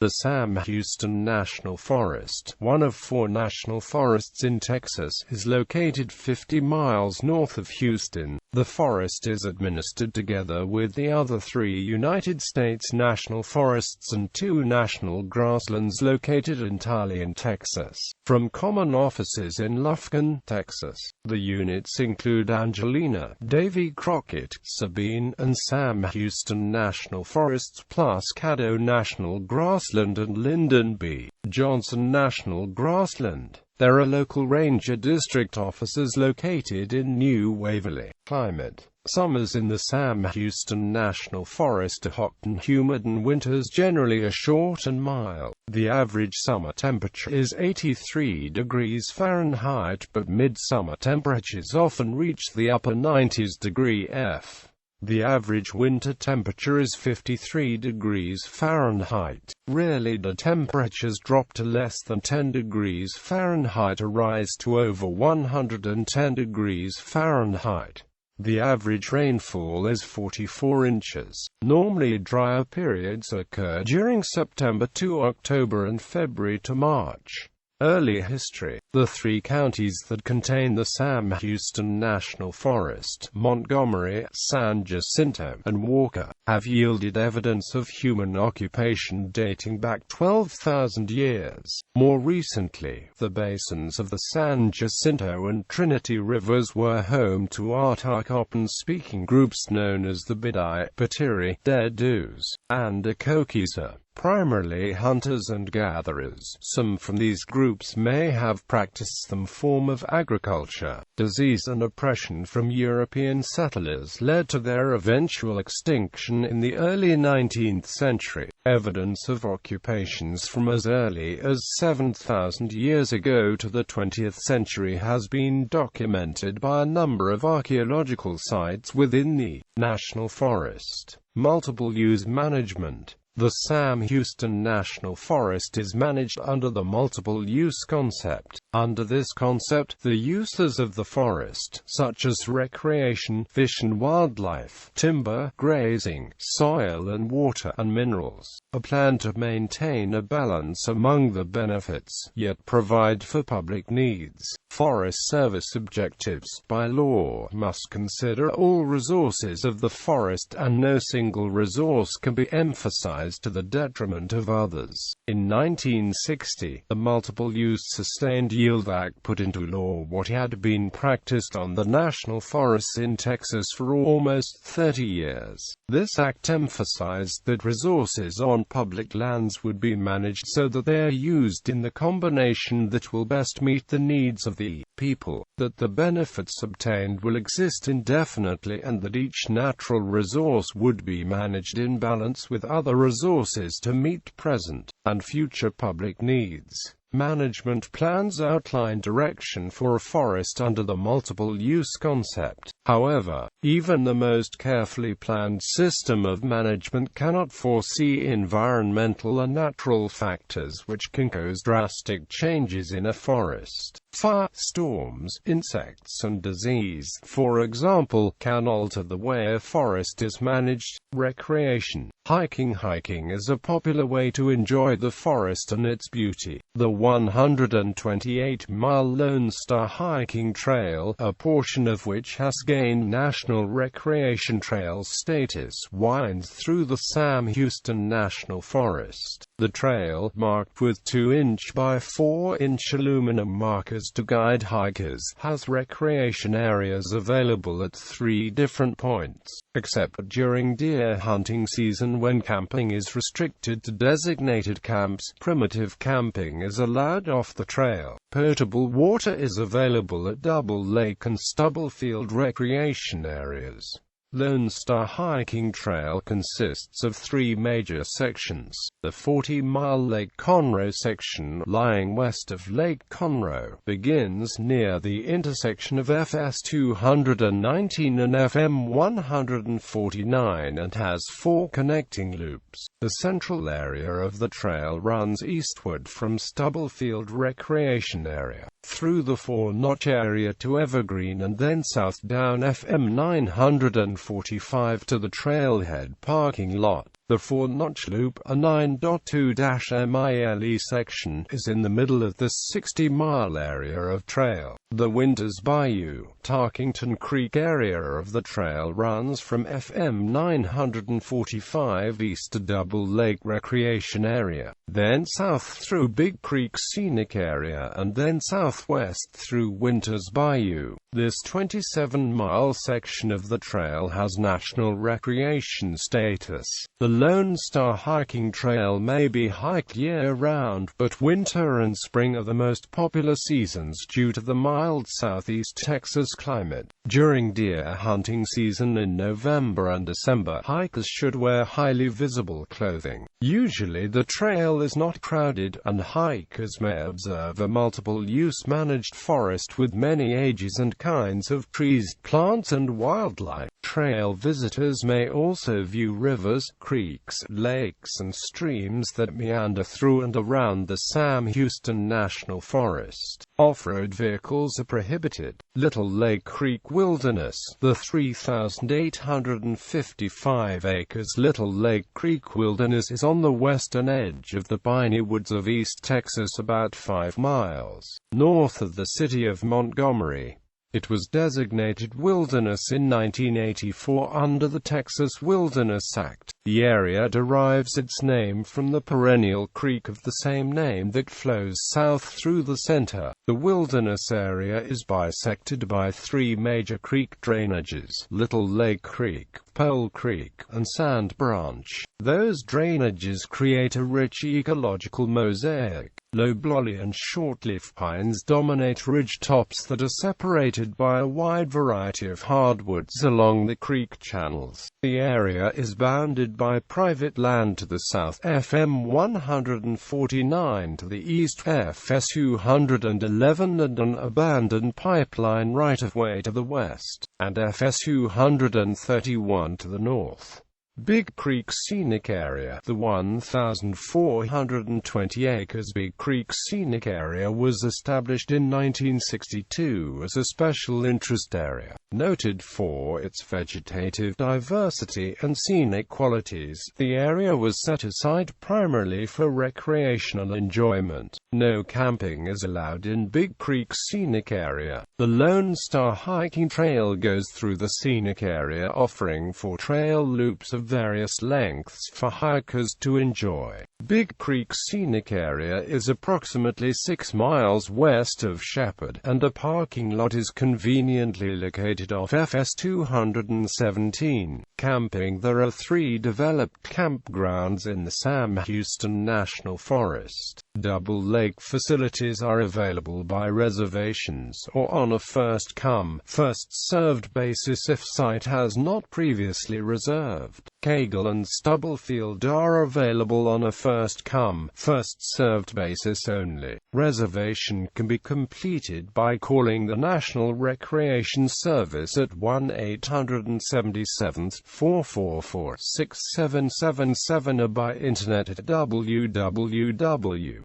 The Sam Houston National Forest, one of 4 national forests in Texas, is located 50 miles north of Houston. The forest is administered together with the other 3 United States national forests and 2 national grasslands located entirely in Texas. From common offices in Lufkin, Texas, the units include Angelina, Davy Crockett, Sabine, and Sam Houston National Forests, plus Caddo National Grassland and Lyndon B.Johnson National Grassland. There are local ranger district offices located in New Waverly. Climate. Summers in the Sam Houston National Forest are hot and humid, and winters generally are short and mild. The average summer temperature is 83 degrees Fahrenheit, but midsummer temperatures often reach the upper 90s degree F. The average winter temperature is 53 degrees Fahrenheit. Rarely do temperatures drop to less than 10 degrees Fahrenheit or rise to over 110 degrees Fahrenheit. The average rainfall is 44 inches. Normally drier periods occur during September to October and February to March. Early history. The 3 counties that contain the Sam Houston National Forest, Montgomery, San Jacinto, and Walker, have yielded evidence of human occupation dating back 12,000 years. More recently, the basins of the San Jacinto and Trinity Rivers were home to Artarcopan-speaking groups known as the Bidai, Patiri, Dedus, and Akokisa, primarily hunters and gatherers. Some from these groups may have practiced some form of agriculture. Disease and oppression from European settlers led to their eventual extinction in the early 19th century. Evidence of occupations from as early as 7,000 years ago to the 20th century has been documented by a number of archaeological sites within the National Forest. Multiple use management. The Sam Houston National Forest is managed under the multiple-use concept. Under this concept, the uses of the forest, such as recreation, fish and wildlife, timber, grazing, soil and water, and minerals, are planned to maintain a balance among the benefits, yet provide for public needs. Forest Service objectives, by law, must consider all resources of the forest, and no single resource can be emphasized to the detriment of others. In 1960, the Multiple-Use Sustained Yield Act put into law what had been practiced on the national forests in Texas for almost 30 years. This act emphasized that resources on public lands would be managed so that they are used in the combination that will best meet the needs of the people, that the benefits obtained will exist indefinitely, and that each natural resource would be managed in balance with other resources to meet present and future public needs. Management plans outline direction for a forest under the multiple-use concept. However, even the most carefully planned system of management cannot foresee environmental and natural factors which can cause drastic changes in a forest. Fire, storms, insects and disease, for example, can alter the way a forest is managed. Recreation. Hiking is a popular way to enjoy the forest and its beauty. The 128-mile Lone Star Hiking Trail, a portion of which has gained National Recreation Trail status, winds through the Sam Houston National Forest. The trail, marked with 2-inch by 4-inch aluminum markers to guide hikers, has recreation areas available at 3 different points, except during deer hunting season when camping is restricted to designated camps. Primitive camping is allowed off the trail. Potable water is available at Double Lake and Stubblefield recreation areas. Lone Star Hiking Trail consists of 3 major sections. The 40-mile Lake Conroe section, lying west of Lake Conroe, begins near the intersection of FS 219 and FM 149 and has 4 connecting loops. The central area of the trail runs eastward from Stubblefield Recreation Area, through the 4-Notch area to Evergreen, and then south down FM 945 to the trailhead parking lot. The four-notch loop, a 9.2-mile section, is in the middle of the 60-mile area of trail. The Winters Bayou, Tarkington Creek area of the trail runs from FM 945 east to Double Lake Recreation Area, then south through Big Creek Scenic Area, and then southwest through Winters Bayou. This 27-mile section of the trail has National Recreation status. The Lone Star Hiking Trail may be hiked year-round, but winter and spring are the most popular seasons due to the mild southeast Texas climate. During deer hunting season in November and December, hikers should wear highly visible clothing. Usually the trail is not crowded, and hikers may observe a multiple-use managed forest with many ages and kinds of trees, plants and wildlife. Trail visitors may also view rivers, creeks, lakes and streams that meander through and around the Sam-Houston National Forest. Off-road vehicles are prohibited. Little Lake Creek Wilderness. The 3,855 acres Little Lake Creek Wilderness is on the western edge of the piney woods of East Texas, about 5 miles north of the city of Montgomery. It was designated wilderness in 1984 under the Texas Wilderness Act. The area derives its name from the perennial creek of the same name that flows south through the center. The wilderness area is bisected by 3 major creek drainages: Little Lake Creek, Pole Creek, and Sand Branch. Those drainages create a rich ecological mosaic. Loblolly and shortleaf pines dominate ridge tops that are separated by a wide variety of hardwoods along the creek channels. The area is bounded by private land to the south, FM 149 to the east, FS 211 and an abandoned pipeline right-of-way to the west, and FS 231 to the north. Big Creek Scenic Area. The 1,420 acres Big Creek Scenic Area was established in 1962 as a special interest area, noted for its vegetative diversity and scenic qualities. The area was set aside primarily for recreational enjoyment. No camping is allowed in Big Creek Scenic Area. The Lone Star Hiking Trail goes through the scenic area, offering 4 trail loops of various lengths for hikers to enjoy. Big Creek Scenic Area is approximately 6 miles west of Shepherd, and a parking lot is conveniently located off FS 217. Camping. There are 3 developed campgrounds in the Sam-Houston National Forest. Double Lake facilities are available by reservations or on a first-come, first-served basis if site has not previously reserved. Caddo and Stubblefield are available on a first-come, first-served basis only. Reservation can be completed by calling the National Recreation Service at 1-877-444-6777 or by internet at www.recreation.gov.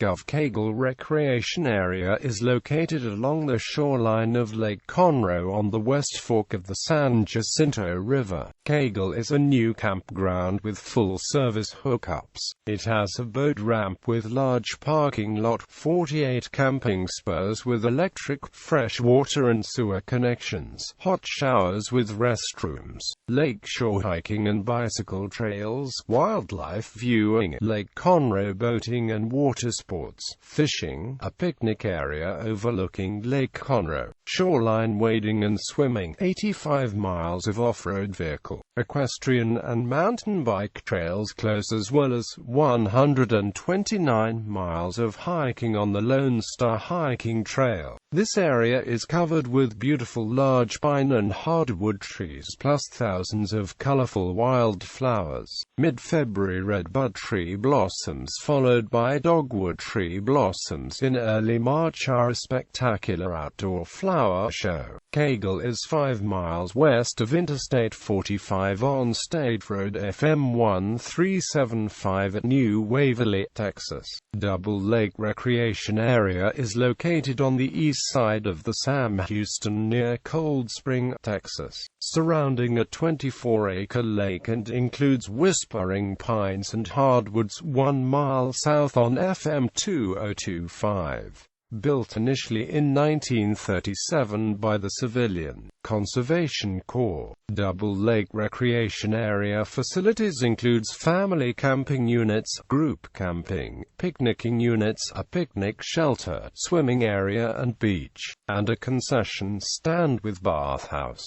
Caddo Recreation Area is located along the shoreline of Lake Conroe on the west fork of the San Jacinto River. Caddo is a new campground with full-service hookups. It has a boat ramp with large parking lot, 48 camping spurs with electric, fresh water and sewer connections, hot showers with restrooms, lakeshore hiking and bicycle trails, wildlife viewing, Lake Conroe boating and water sports, fishing, a picnic area overlooking Lake Conroe, shoreline wading and swimming, 85 miles of off-road vehicle, equestrian and mountain bike trails close, as well as 129 miles of hiking on the Lone Star Hiking Trail. This area is covered with beautiful large pine and hardwood trees, plus thousands of colorful wildflowers. Mid-February redbud tree blossoms follow followed by dogwood tree blossoms in early March, are a spectacular outdoor flower show. Caddo is 5 miles west of Interstate 45 on State Road FM 1375 at New Waverly, Texas. Double Lake Recreation Area is located on the east side of the Sam Houston near Cold Spring, Texas, surrounding a 24-acre lake and includes whispering pines and hardwoods 1 mile south on FM 2025. Built initially in 1937 by the Civilian Conservation Corps, Double Lake Recreation Area facilities includes family camping units, group camping, picnicking units, a picnic shelter, swimming area and beach, and a concession stand with bathhouse.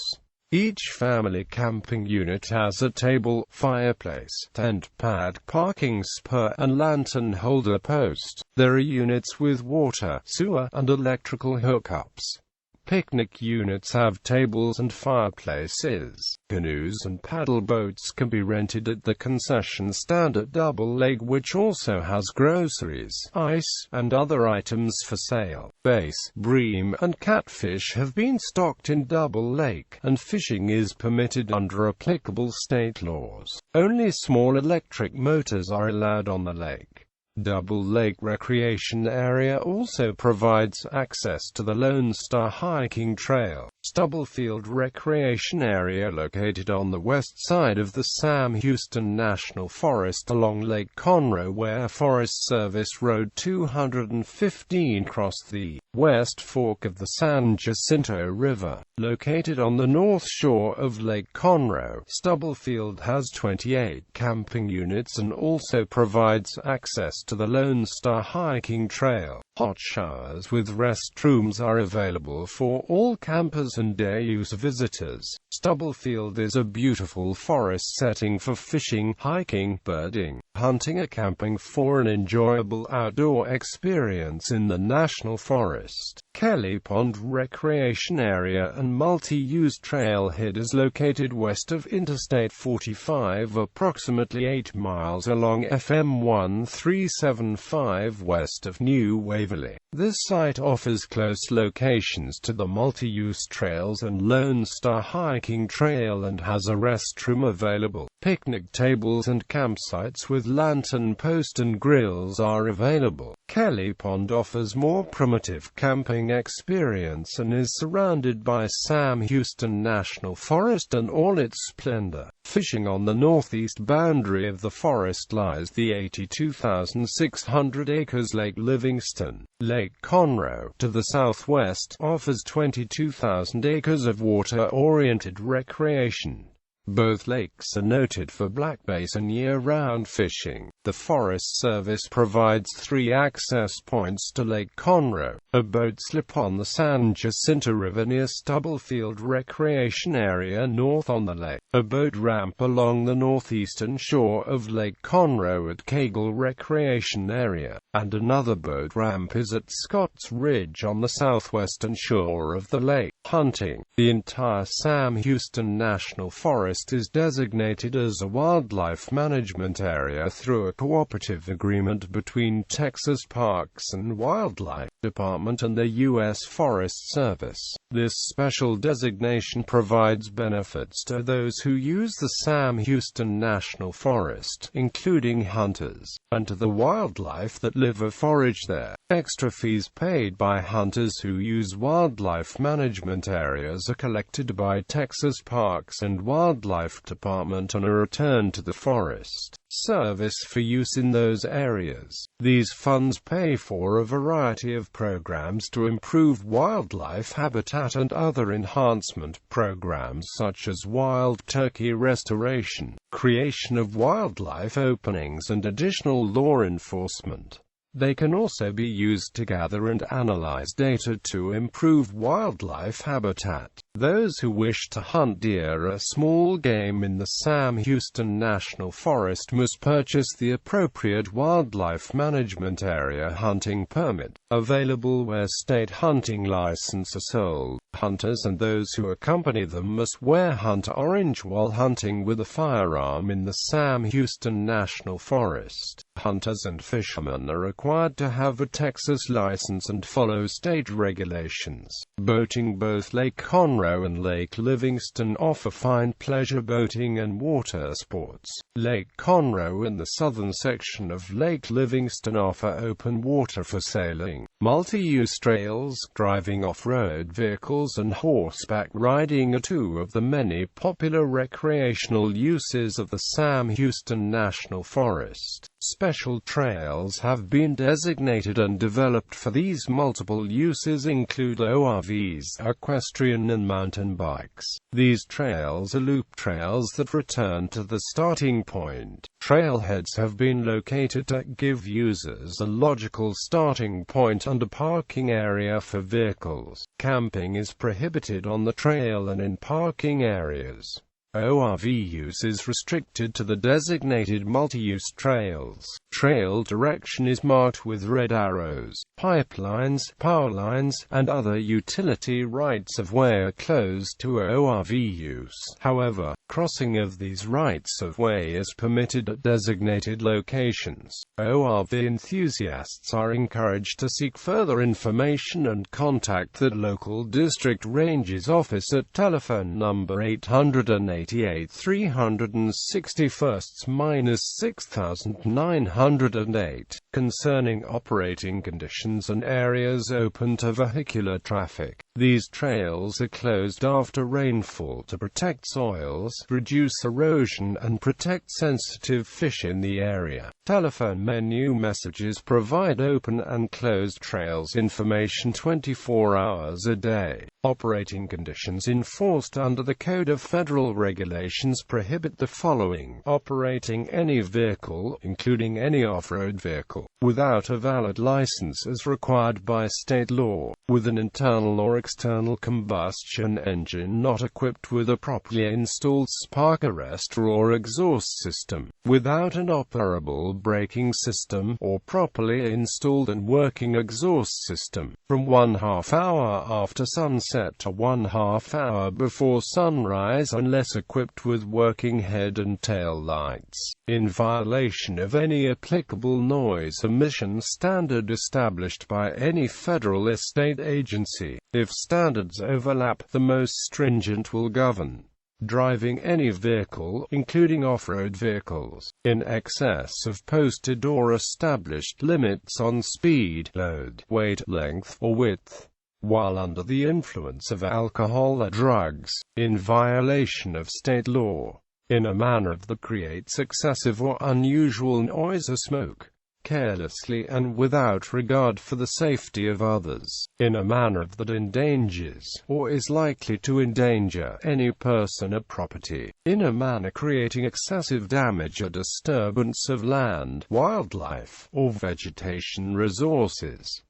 Each family camping unit has a table, fireplace, tent pad, parking spur, and lantern holder post. There are units with water, sewer, and electrical hookups. Picnic units have tables and fireplaces. Canoes and paddle boats can be rented at the concession stand at Double Lake, which also has groceries, ice, and other items for sale. Bass, bream, and catfish have been stocked in Double Lake, and fishing is permitted under applicable state laws. Only small electric motors are allowed on the lake. Double Lake Recreation Area also provides access to the Lone Star Hiking Trail, Stubblefield Recreation Area located on the west side of the Sam Houston National Forest along Lake Conroe, where Forest Service Road 215 crossed the West Fork of the San Jacinto River. Located on the north shore of Lake Conroe, Stubblefield has 28 camping units and also provides access to the Lone Star Hiking Trail. Hot showers with restrooms are available for all campers and day-use visitors. Stubblefield is a beautiful forest setting for fishing, hiking, birding, hunting, or camping for an enjoyable outdoor experience in the national forest. Kelly Pond Recreation Area and multi-use trailhead is located west of Interstate 45, approximately 8 miles along FM 1375 west of New Waverly. This site offers close locations to the multi-use trails and Lone Star Hiking Trail and has a restroom available. Picnic tables and campsites with lantern post and grills are available. Kelly Pond offers more primitive camping experience and is surrounded by Sam Houston National Forest and all its splendor. Fishing on the northeast boundary of the forest lies the 82,600 acres Lake Livingston. Lake Conroe, to the southwest, offers 22,000 acres of water-oriented recreation. Both lakes are noted for black bass and year-round fishing. The Forest Service provides 3 access points to Lake Conroe: a boat slip on the San Jacinto River near Stubblefield Recreation Area north on the lake, a boat ramp along the northeastern shore of Lake Conroe at Caddo Recreation Area, and another boat ramp is at Scotts Ridge on the southwestern shore of the lake. Hunting. The entire Sam Houston National Forest is designated as a wildlife management area through a cooperative agreement between Texas Parks and Wildlife Department and the U.S. Forest Service. This special designation provides benefits to those who use the Sam Houston National Forest, including hunters, and to the wildlife that live or forage there. Extra fees paid by hunters who use wildlife management areas are collected by Texas Parks and Wildlife Department and are returned to the Forest Service for use in those areas. These funds pay for a variety of programs to improve wildlife habitat and other enhancement programs such as wild turkey restoration, creation of wildlife openings, and additional law enforcement. They can also be used to gather and analyze data to improve wildlife habitat. Those who wish to hunt deer or small game in the Sam Houston National Forest must purchase the appropriate wildlife management area hunting permit, available where state hunting licenses are sold. Hunters and those who accompany them must wear hunter orange while hunting with a firearm in the Sam Houston National Forest. Hunters and fishermen are required to have a Texas license and follow state regulations. Boating. Both Lake Conroe and Lake Livingston offer fine pleasure boating and water sports. Lake Conroe and the southern section of Lake Livingston offer open water for sailing, multi-use trails, driving off-road vehicles, and horseback riding are two of the many popular recreational uses of the Sam Houston National Forest. Special trails have been designated and developed for these multiple uses include ORVs, equestrian and mountain bikes. These trails are loop trails that return to the starting point. Trailheads have been located to give users a logical starting point and a parking area for vehicles. Camping is prohibited on the trail and in parking areas. ORV use is restricted to the designated multi-use trails. Trail direction is marked with red arrows. Pipelines, power lines, and other utility rights-of-way are closed to ORV use. However, crossing of these rights-of-way is permitted at designated locations. ORV enthusiasts are encouraged to seek further information and contact the local district ranges office at telephone number 888 361-6908 concerning operating conditions and areas open to vehicular traffic. These trails are closed after rainfall to protect soils, reduce erosion, and protect sensitive fish in the area. Telephone menu messages provide open and closed trails information 24 hours a day. Operating conditions enforced under the Code of Federal Regulations prohibit the following: operating any vehicle, including any off-road vehicle, without a valid license as required by state law, with an internal or external combustion engine not equipped with a properly installed spark arrestor or exhaust system, without an operable braking system, or properly installed and working exhaust system, from 1/2 hour after sunset to 1/2 hour before sunrise unless equipped with working head and tail lights, in violation of any applicable noise emission standard established by any federal or state agency. If standards overlap, the most stringent will govern. Driving any vehicle, including off-road vehicles, in excess of posted or established limits on speed, load, weight, length, or width, while under the influence of alcohol or drugs, in violation of state law, in a manner that creates excessive or unusual noise or smoke, carelessly and without regard for the safety of others, in a manner that endangers, or is likely to endanger, any person or property, in a manner creating excessive damage or disturbance of land, wildlife, or vegetation resources.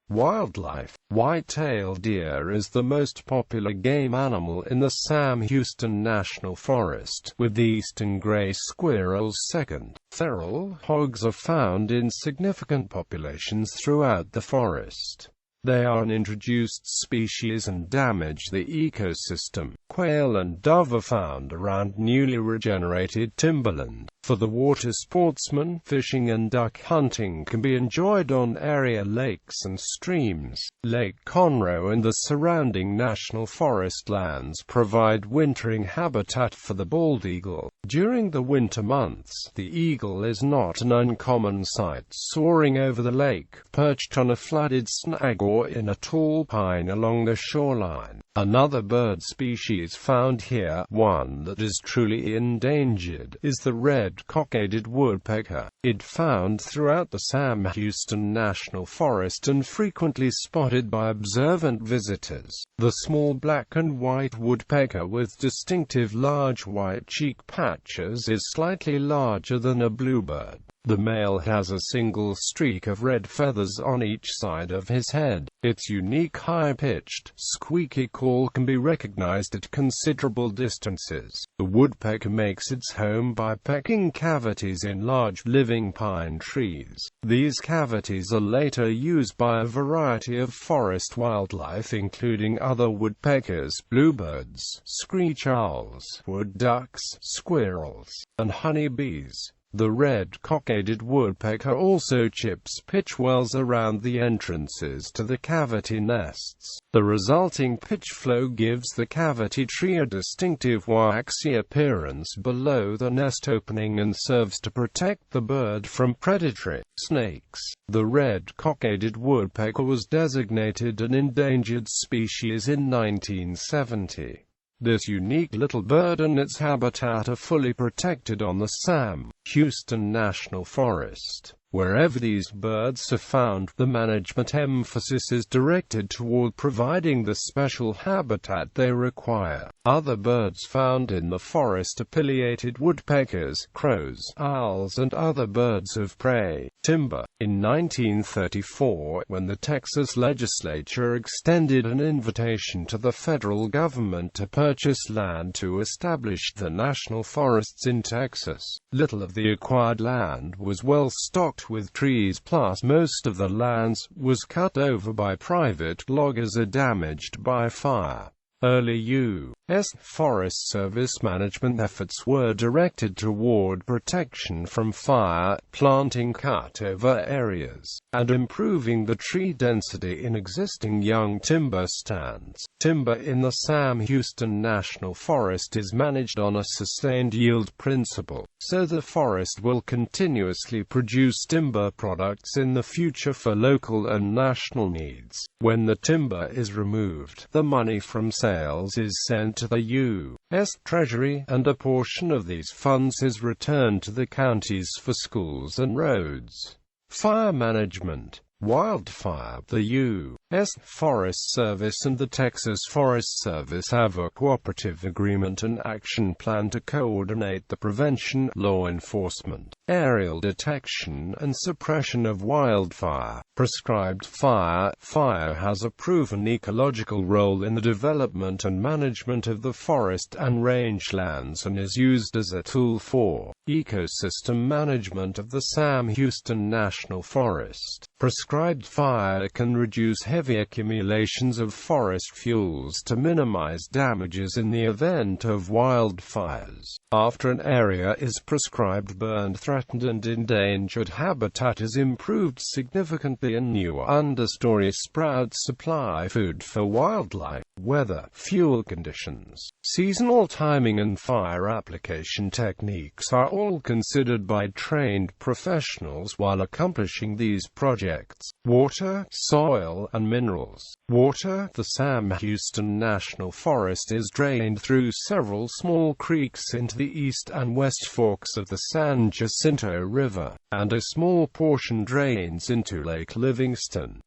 Wildlife. White-tailed deer is the most popular game animal in the Sam Houston National Forest, with the eastern gray squirrels second. Feral hogs are found in significant populations throughout the forest. They are an introduced species and damage the ecosystem. Quail and dove are found around newly regenerated timberland. For the water sportsman, fishing and duck hunting can be enjoyed on area lakes and streams. Lake Conroe and the surrounding national forest lands provide wintering habitat for the bald eagle. During the winter months, the eagle is not an uncommon sight soaring over the lake, perched on a flooded snag or in a tall pine along the shoreline. Another bird species found here, one that is truly endangered, is the red cockaded woodpecker. It found throughout the Sam Houston National Forest and frequently spotted by observant visitors. The small black and white woodpecker with distinctive large white cheek patches is slightly larger than a bluebird. The male has a single streak of red feathers on each side of his head. Its unique high-pitched, squeaky call can be recognized at considerable distances. The woodpecker makes its home by pecking cavities in large, living pine trees. These cavities are later used by a variety of forest wildlife including other woodpeckers, bluebirds, screech owls, wood ducks, squirrels, and honeybees. The red-cockaded woodpecker also chips pitch wells around the entrances to the cavity nests. The resulting pitch flow gives the cavity tree a distinctive waxy appearance below the nest opening and serves to protect the bird from predatory snakes. The red-cockaded woodpecker was designated an endangered species in 1970. This unique little bird and its habitat are fully protected on the Sam Houston National Forest. Wherever these birds are found, the management emphasis is directed toward providing the special habitat they require. Other birds found in the forest are pileated woodpeckers, crows, owls, and other birds of prey. Timber. In 1934, when the Texas legislature extended an invitation to the federal government to purchase land to establish the national forests in Texas, little of the acquired land was well stocked with trees, plus most of the lands was cut over by private loggers or damaged by fire. Early U.S. Forest Service management efforts were directed toward protection from fire, planting cut-over areas, and improving the tree density in existing young timber stands. Timber in the Sam Houston National Forest is managed on a sustained yield principle, so the forest will continuously produce timber products in the future for local and national needs. When the timber is removed, the money from sales is sent to the U.S. Treasury, and a portion of these funds is returned to the counties for schools and roads. Fire management. Wildfire. The U.S. Forest Service and the Texas Forest Service have a cooperative agreement and action plan to coordinate the prevention, law enforcement, aerial detection, and suppression of wildfire. Prescribed fire. Fire has a proven ecological role in the development and management of the forest and rangelands and is used as a tool for ecosystem management of the Sam Houston National Forest. Prescribed fire can reduce heavy accumulations of forest fuels to minimize damages in the event of wildfires. After an area is prescribed burned, threatened and endangered habitat is improved significantly and new understory sprouts supply food for wildlife. Weather, fuel conditions, seasonal timing and fire application techniques are all considered by trained professionals while accomplishing these projects. Water, soil, and minerals. Water. The Sam Houston National Forest is drained through several small creeks into the east and west forks of the San Jacinto River, and a small portion drains into Lake Livingston.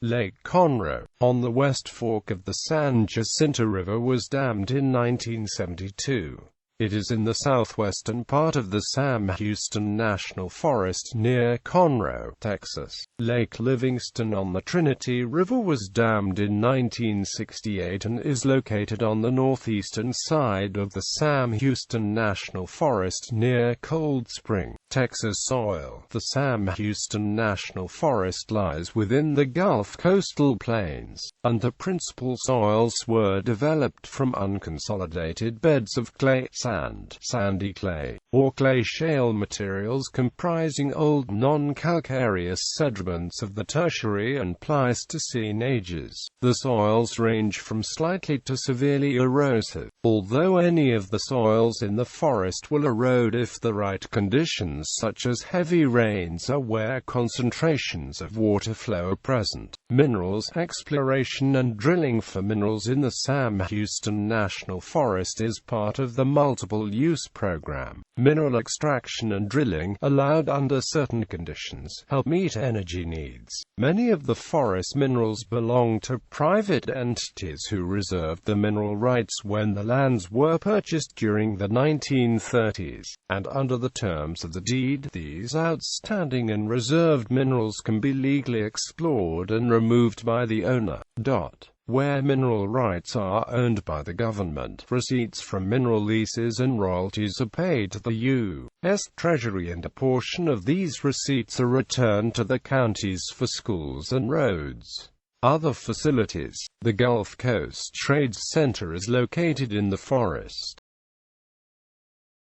Lake Conroe, on the west fork of the San Jacinto River, was dammed in 1972. It is in the southwestern part of the Sam Houston National Forest near Conroe, Texas. Lake Livingston on the Trinity River was dammed in 1968 and is located on the northeastern side of the Sam Houston National Forest near Cold Spring, Texas soil. The Sam Houston National Forest lies within the Gulf coastal plains, and the principal soils were developed from unconsolidated beds of clay, sand, sandy clay, or clay shale materials comprising old non-calcareous sediments of the Tertiary and Pleistocene ages. The soils range from slightly to severely erosive, although any of the soils in the forest will erode if the right conditions such as heavy rains are where concentrations of water flow are present. Minerals. Exploration and drilling for minerals in the Sam Houston National Forest is part of the multiple-use program. Mineral extraction and drilling, allowed under certain conditions, help meet energy needs. Many of the forest minerals belong to private entities who reserved the mineral rights when the lands were purchased during the 1930s, and under the terms of the deed. These outstanding and reserved minerals can be legally explored and removed by the owner. Where mineral rights are owned by the government, receipts from mineral leases and royalties are paid to the U.S. Treasury, and a portion of these receipts are returned to the counties for schools and roads. Other facilities. The Gulf Coast Trade Center is located in the forest.